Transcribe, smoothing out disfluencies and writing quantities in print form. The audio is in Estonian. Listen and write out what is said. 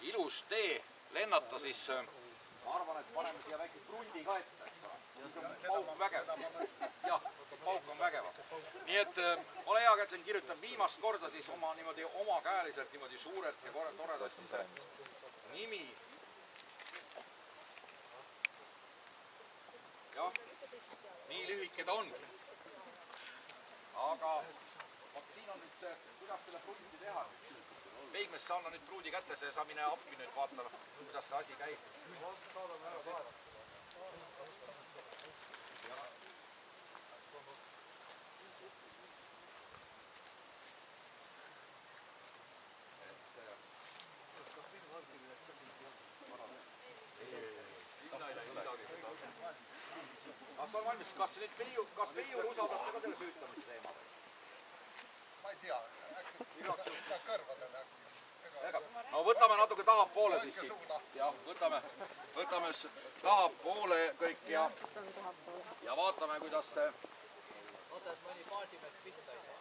ilus tee lennata, siis ma arvan, et paneme siia väike krundi ka ette, eks ole. Pauk vägev. Jah, pauk on vägev. Nii et ole hea, Kätlin, kirjutab viimast korda siis omakäeliselt niimoodi suurelt ja toredasti see nimi. Jah, nii lühike ta ongi. Aga siin on nüüd see, kuidas selle prundi teha. Veigmes, sa anna nüüd pruudi kätte, see sa mine appi nüüd vaata, kuidas see asi käib. Kas on valmis? Kas Peiur usaldate ka selle süütamist teema? Ma ei tea, äkki kõrvadele äkki. No võtame natuke tahapoole siis siit. Jah, võtame tahapoole kõik ja vaatame, kuidas see... Oota, et mõni paardimees pihta ei saa.